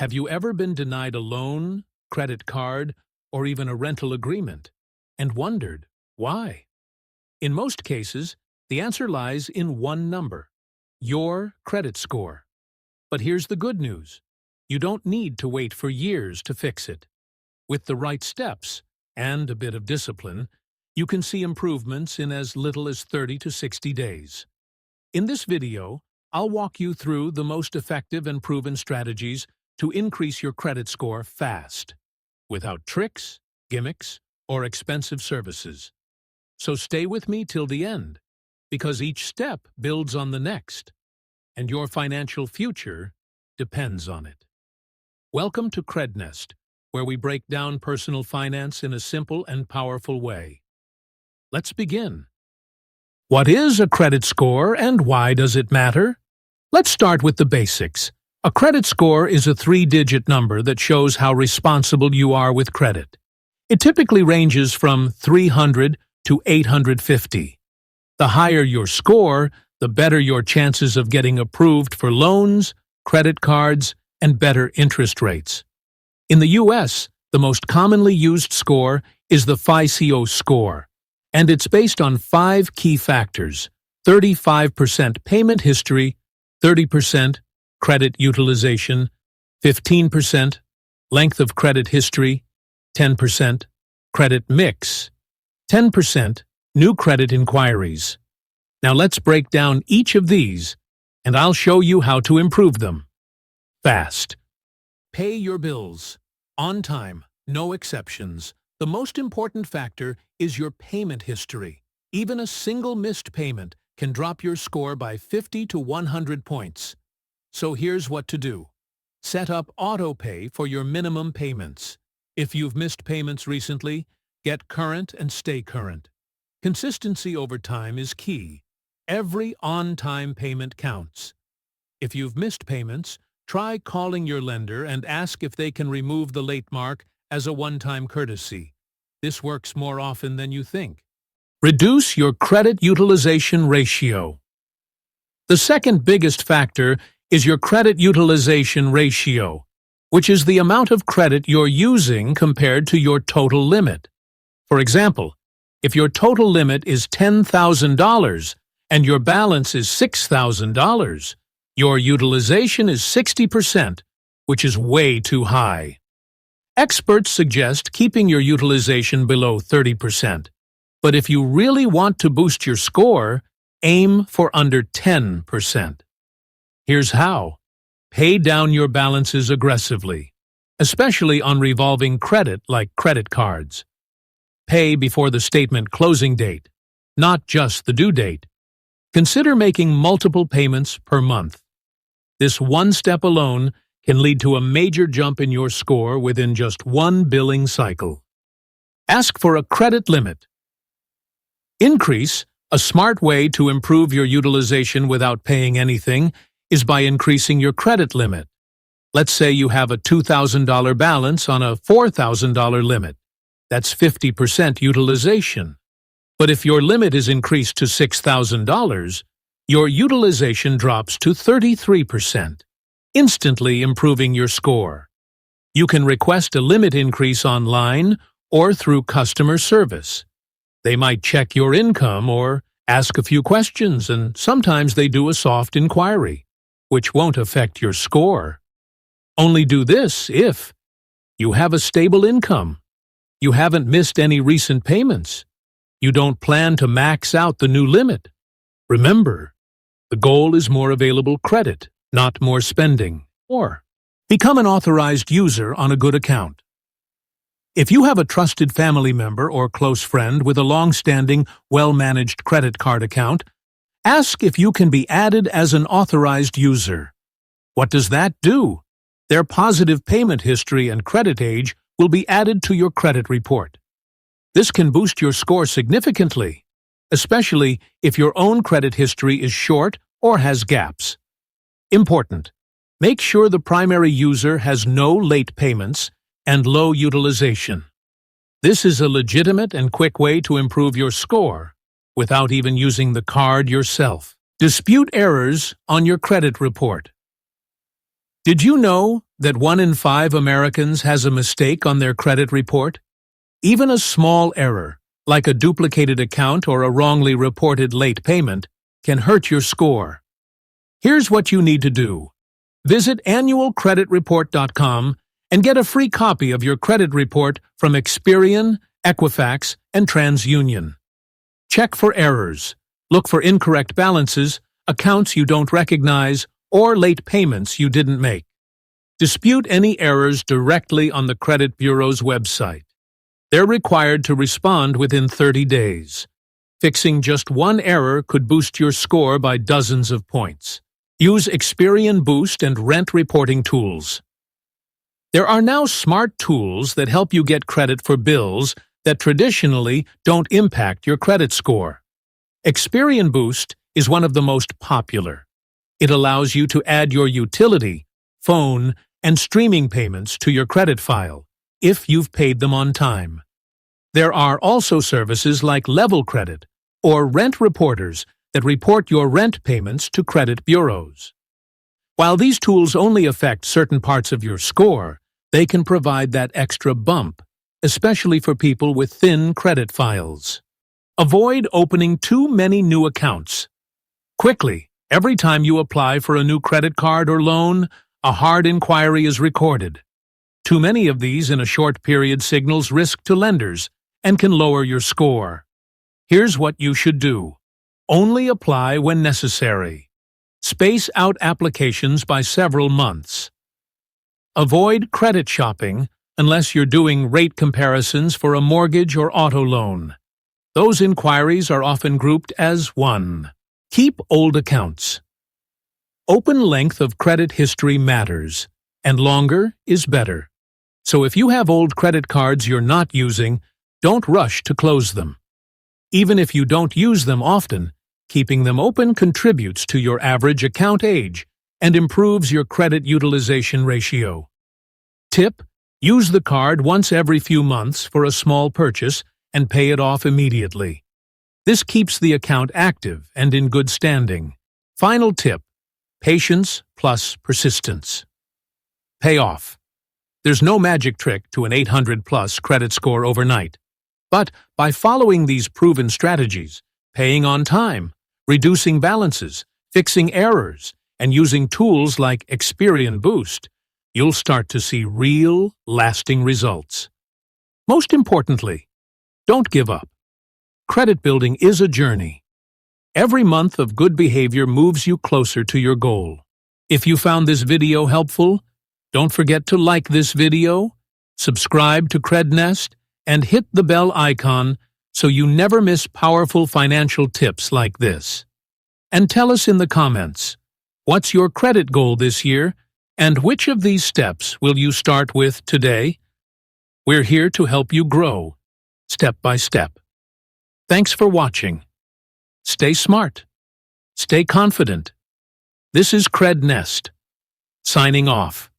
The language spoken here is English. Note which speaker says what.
Speaker 1: Have you ever been denied a loan, credit card, or even a rental agreement, and wondered why? In most cases, the answer lies in one number: your credit score. But here's the good news. You don't need to wait for years to fix it. With the right steps and a bit of discipline, you can see improvements in as little as 30 to 60 days. In this video, I'll walk you through the most effective and proven strategies to increase your credit score fast, without tricks, gimmicks, or expensive services. So stay with me till the end, because each step builds on the next, and your financial future depends on it. Welcome to CredNest, where we break down personal finance in a simple and powerful way. Let's begin. What is a credit score and why does it matter? Let's start with the basics. A credit score is a 3-digit number that shows how responsible you are with credit. It typically ranges from 300 to 850. The higher your score, the better your chances of getting approved for loans, credit cards, and better interest rates. In the U.S., the most commonly used score is the FICO score, and it's based on 5 key factors: 35% payment history, 30% credit utilization, 15% length of credit history, 10% credit mix, 10% new credit inquiries. Now let's break down each of these, and I'll show you how to improve them. Fast. Pay your bills. On time, no exceptions. The most important factor is your payment history. Even a single missed payment can drop your score by 50 to 100 points. So here's what to do. Set up auto pay for your minimum payments. If you've missed payments recently, get current and stay current. Consistency over time is key. Every on-time payment counts. If you've missed payments, try calling your lender and ask if they can remove the late mark as a one-time courtesy. This works more often than you think. Reduce your credit utilization ratio. The second biggest factor is your credit utilization ratio, which is the amount of credit you're using compared to your total limit. For example, if your total limit is $10,000 and your balance is $6,000, your utilization is 60%, which is way too high. Experts suggest keeping your utilization below 30%, but if you really want to boost your score, aim for under 10%. Here's how. Pay down your balances aggressively, especially on revolving credit like credit cards. Pay before the statement closing date, not just the due date. Consider making multiple payments per month. This one step alone can lead to a major jump in your score within just one billing cycle. Ask for a credit limit. Increase. A smart way to improve your utilization without paying anything is by increasing your credit limit. Let's say you have a $2,000 balance on a $4,000 limit. That's 50% utilization. But if your limit is increased to $6,000, your utilization drops to 33%, instantly improving your score. You can request a limit increase online or through customer service. They might check your income or ask a few questions, and sometimes they do a soft inquiry, which won't affect your score. Only do this if you have a stable income, you haven't missed any recent payments, you don't plan to max out the new limit. Remember, the goal is more available credit, not more spending. Or become an authorized user on a good account. If you have a trusted family member or close friend with a long-standing, well-managed credit card account, ask if you can be added as an authorized user. What does that do? Their positive payment history and credit age will be added to your credit report. This can boost your score significantly, especially if your own credit history is short or has gaps. Important. Make sure the primary user has no late payments and low utilization. This is a legitimate and quick way to improve your score without even using the card yourself. Dispute errors on your credit report. Did you know that 1 in 5 Americans has a mistake on their credit report? Even a small error, like a duplicated account or a wrongly reported late payment, can hurt your score. Here's what you need to do. Visit annualcreditreport.com and get a free copy of your credit report from Experian, Equifax, and TransUnion. Check for errors. Look for incorrect balances, accounts you don't recognize, or late payments you didn't make. Dispute any errors directly on the credit bureau's website. They're required to respond within 30 days. Fixing just one error could boost your score by dozens of points. Use Experian Boost and Rent reporting tools. There are now smart tools that help you get credit for bills that traditionally don't impact your credit score. Experian Boost is one of the most popular. It allows you to add your utility, phone, and streaming payments to your credit file, if you've paid them on time. There are also services like Level Credit or Rent Reporters that report your rent payments to credit bureaus. While these tools only affect certain parts of your score, they can provide that extra bump, especially for people with thin credit files. Avoid opening too many new accounts. Quickly, every time you apply for a new credit card or loan, a hard inquiry is recorded. Too many of these in a short period signals risk to lenders and can lower your score. Here's what you should do. Only apply when necessary. Space out applications by several months. Avoid credit shopping unless you're doing rate comparisons for a mortgage or auto loan. Those inquiries are often grouped as 1. Keep old accounts. Open length of credit history matters, and longer is better. So if you have old credit cards you're not using, don't rush to close them. Even if you don't use them often, keeping them open contributes to your average account age and improves your credit utilization ratio. Tip: use the card once every few months for a small purchase and pay it off immediately. This keeps the account active and in good standing. Final tip: patience plus persistence. Payoff. There's no magic trick to an 800-plus credit score overnight. But by following these proven strategies, paying on time, reducing balances, fixing errors, and using tools like Experian Boost, you'll start to see real, lasting results. Most importantly, don't give up. Credit building is a journey. Every month of good behavior moves you closer to your goal. If you found this video helpful, don't forget to like this video, subscribe to CredNest, and hit the bell icon so you never miss powerful financial tips like this. And tell us in the comments, what's your credit goal this year, and which of these steps will you start with today? We're here to help you grow, step by step. Thanks for watching. Stay smart. Stay confident. This is CredNest, signing off.